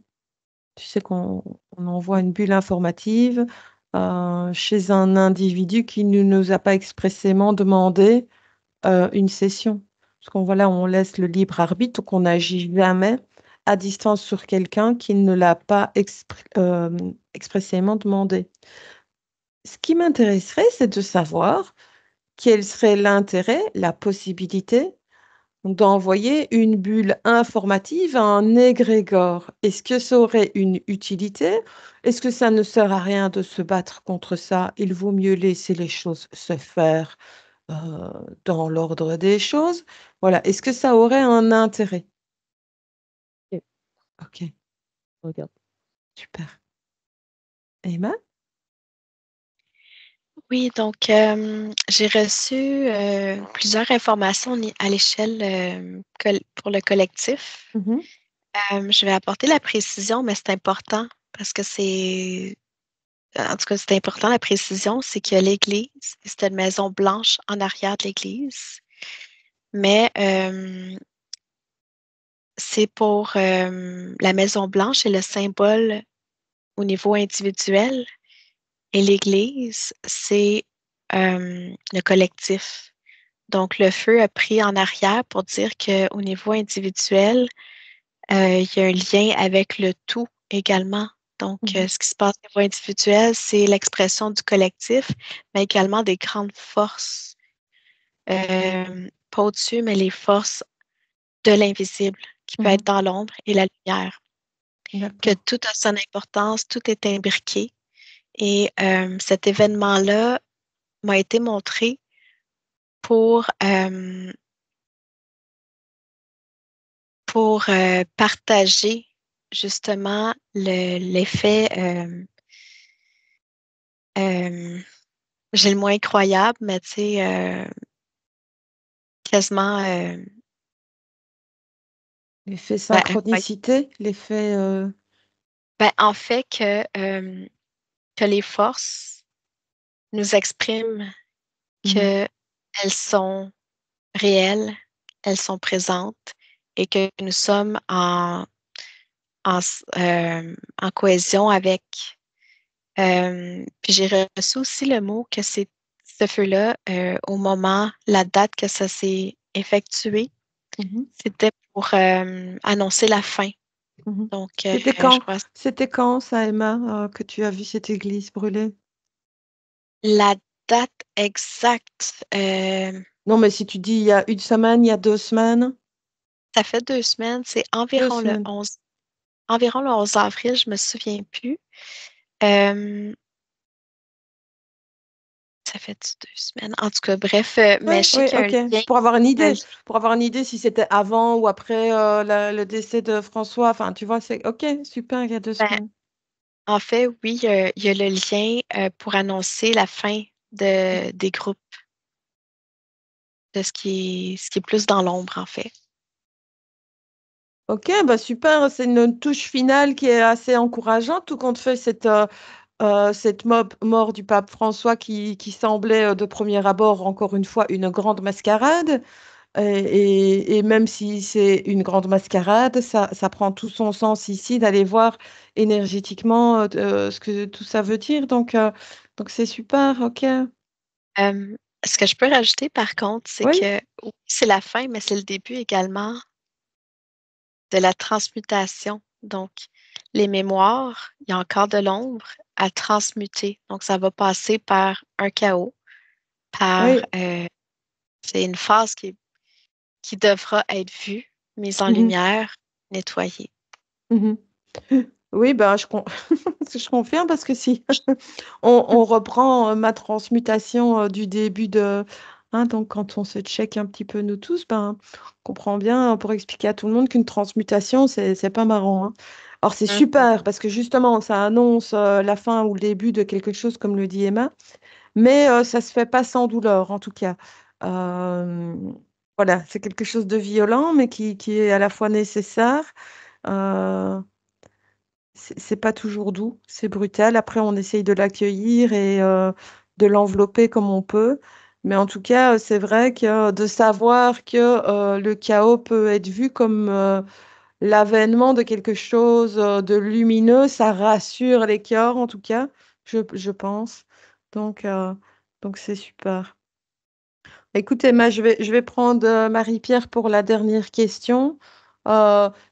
Tu sais qu'on envoie une bulle informative chez un individu qui ne nous a pas expressément demandé une session. Parce qu'on voilà, on laisse le libre arbitre, donc on n'agit jamais à distance sur quelqu'un qui ne l'a pas expressément demandé. Ce qui m'intéresserait, c'est de savoir quel serait l'intérêt, la possibilité d'envoyer une bulle informative à un égrégore. Est-ce que ça aurait une utilité? Est-ce que ça ne sert à rien de se battre contre ça? Il vaut mieux laisser les choses se faire dans l'ordre des choses. Voilà. Est-ce que ça aurait un intérêt? Et OK, regarde. super. Emma? Oui, donc j'ai reçu plusieurs informations à l'échelle pour le collectif. Mhm, Je vais apporter la précision, mais c'est important parce que en tout cas, c'est important la précision, c'est que l'église, c'est une maison blanche en arrière de l'église, mais c'est pour la maison blanche et le symbole au niveau individuel, et l'église, c'est le collectif. Donc, le feu a pris en arrière pour dire qu'au niveau individuel, il y a un lien avec le tout également. Donc, mhm, ce qui se passe au niveau individuel, c'est l'expression du collectif, mais également des grandes forces, pas au-dessus, mais les forces de l'invisible, qui peut mhm. être dans l'ombre et la lumière. Que D'accord. tout a son importance, tout est imbriqué. Et cet événement-là m'a été montré pour, partager justement l'effet, j'ai le mot incroyable, mais tu sais, quasiment, L'effet incroyable. synchronicité, l'effet... Ben, en fait que les forces nous expriment mhm, qu'elles sont réelles, elles sont présentes et que nous sommes en cohésion avec. Puis j'ai reçu aussi le mot que c'est ce feu-là, au moment, la date que ça s'est effectué, mhm. c'était pour annoncer la fin. Mhm. Donc, C'était je quand? crois C'était quand ça, Emma, que tu as vu cette église brûler? la date exacte, Non, mais si tu dis il y a une semaine, il y a 2 semaines, ça fait 2 semaines, c'est 2 semaines. environ le 11 avril, je me souviens plus. Euh, Ça fait 2 semaines. En tout cas, bref, mais Oui, je sais oui, qu'il y a un ok. lien. Pour avoir une un- idée, si c'était avant ou après le décès de François. Enfin, tu vois, c'est ok, super, il y a deux ben, semaines. en fait, oui, il y a le lien pour annoncer la fin des groupes, de ce qui est plus dans l'ombre, en fait. Ok, bah super, c'est une touche finale qui est assez encourageante, tout compte fait cette mort du pape François qui semblait de premier abord, encore une fois, une grande mascarade. Et même si c'est une grande mascarade, ça prend tout son sens ici d'aller voir énergétiquement ce que tout ça veut dire. Donc c'est super, ok. Euh, Ce que je peux rajouter, par contre, c'est Oui. que oui, c'est la fin, mais c'est le début également de la transmutation. Donc, les mémoires, il y a encore de l'ombre à transmuter. Donc, ça va passer par un chaos, par Oui. c'est une phase qui devra être vue, mise en Mhm. lumière, nettoyée. Mhm. Oui, ben, je confirme parce que si on reprend ma transmutation du début de... hein, donc quand on se check un petit peu nous tous, ben, on comprend bien pour expliquer à tout le monde qu'une transmutation, c'est pas marrant. Hein. Alors c'est Mhm. super parce que justement, ça annonce la fin ou le début de quelque chose, comme le dit Emma, mais ça se fait pas sans douleur en tout cas. Euh, voilà, c'est quelque chose de violent, mais qui est à la fois nécessaire. Euh, c'est pas toujours doux, c'est brutal. Après, on essaye de l'accueillir et de l'envelopper comme on peut. Mais en tout cas, c'est vrai que de savoir que le chaos peut être vu comme l'avènement de quelque chose de lumineux, ça rassure les cœurs, en tout cas, je pense. Donc, euh, donc c'est super. Écoute, Emma, je vais prendre Marie-Pierre pour la dernière question.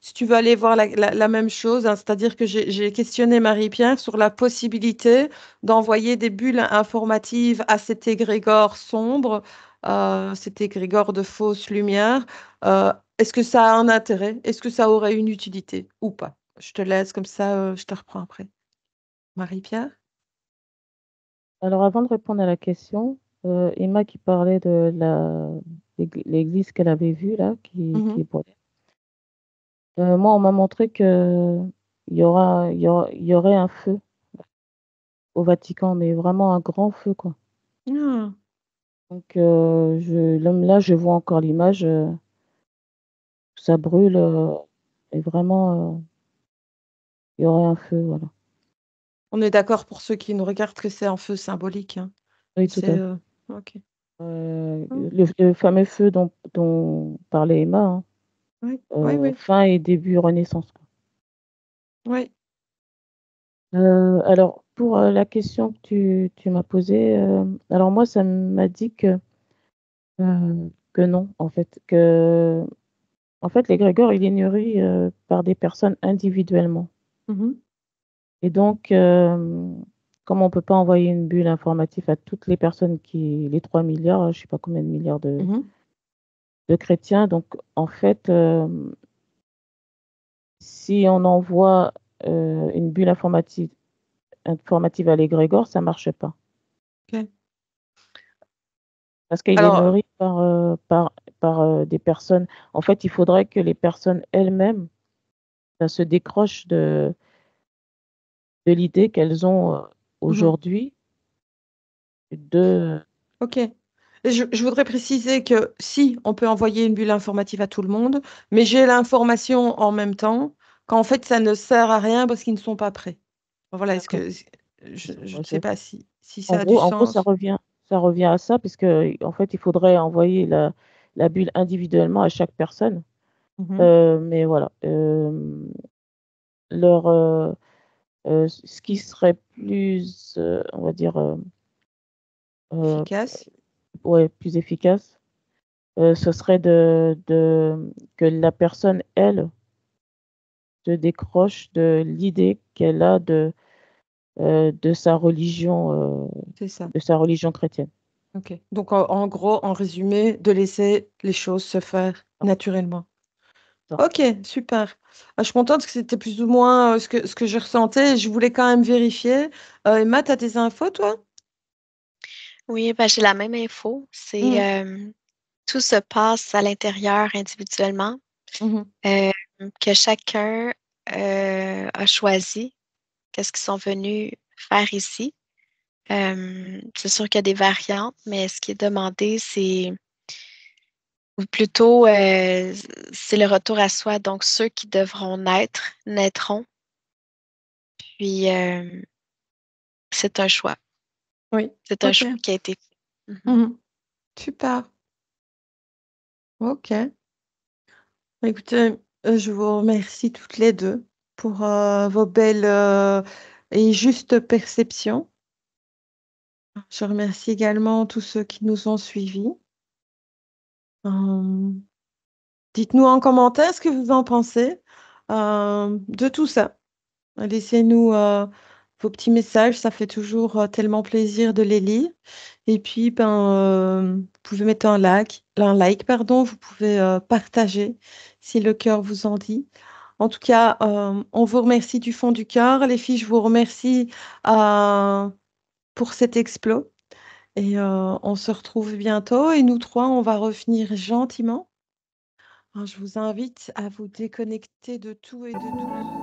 Si tu veux aller voir la même chose, hein, c'est-à-dire que j'ai questionné Marie-Pierre sur la possibilité d'envoyer des bulles informatives à cet égrégore sombre, cet égrégore de fausse lumière. Est-ce que ça a un intérêt? Est-ce que ça aurait une utilité ou pas? Je te laisse comme ça, je te reprends après. Marie-Pierre? Alors, avant de répondre à la question, Emma qui parlait de l'église qu'elle avait vue là, qui Mhm, brûlait. Moi, on m'a montré que il y aurait un feu au Vatican, mais vraiment un grand feu, quoi. ah, Donc, là, je vois encore l'image, ça brûle, et vraiment, il y aurait un feu, voilà. on est d'accord pour ceux qui nous regardent que c'est un feu symbolique. Hein. Oui, tout C'est à fait. ok. Le fameux feu dont parlait Emma, hein, Oui, oui, oui, fin et début Renaissance, quoi. oui. Alors, pour la question que tu m'as posée, alors moi, ça m'a dit que non, en fait, l'égrégore, il est nourri par des personnes individuellement. Mhm, Et donc, comme on ne peut pas envoyer une bulle informative à toutes les personnes les 3 milliards, je ne sais pas combien de milliards mhm, de chrétiens, donc en fait, si on envoie une bulle informative à l'égrégore, ça ne marche pas. ok. Parce qu'il est Alors, nourri par des personnes. En fait, il faudrait que les personnes elles-mêmes se décrochent de l'idée qu'elles ont mhm, aujourd'hui de... ok. Je voudrais préciser que si on peut envoyer une bulle informative à tout le monde, mais j'ai l'information en même temps qu'en fait ça ne sert à rien parce qu'ils ne sont pas prêts. Voilà, est-ce D'accord. que je ne sais pas si ça a du En gros, sens. ça revient à ça, puisque en fait, il faudrait envoyer la bulle individuellement à chaque personne. Mhm, Mais voilà. Leur, ce qui serait plus, on va dire, euh, efficace. ouais, plus efficace, ce serait que la personne, elle, se décroche de l'idée qu'elle a de sa religion C'est ça. chrétienne. OK. Donc en gros, en résumé, de laisser les choses se faire naturellement. Ça. OK, super. Je suis contente que c'était plus ou moins, ce que je ressentais. Je voulais quand même vérifier. Emma, tu as des infos, toi? Oui, ben, j'ai la même info. Mmh. Tout se passe à l'intérieur individuellement, Mmh. euh, que chacun a choisi qu'est-ce qu'ils sont venus faire ici. C'est sûr qu'il y a des variantes, mais ce qui est demandé, ou plutôt, c'est le retour à soi. Donc, ceux qui devront naître, naîtront. Puis, c'est un choix. Oui. C'est un OK. choix qui a été fait. Mhm. Mmh. Super. OK. Écoutez, je vous remercie toutes les 2 pour, vos belles, et justes perceptions. Je remercie également tous ceux qui nous ont suivis. Hem, Dites-nous en commentaire ce que vous en pensez, de tout ça. Laissez-nous, vos petits messages, ça fait toujours, tellement plaisir de les lire et puis, ben, vous pouvez mettre un like, pardon, vous pouvez, partager si le cœur vous en dit. En tout cas, on vous remercie du fond du cœur. Les filles, je vous remercie, heu, pour cet explo et on se retrouve bientôt et nous 3, on va revenir gentiment. Alors je vous invite à vous déconnecter de tout et de tous.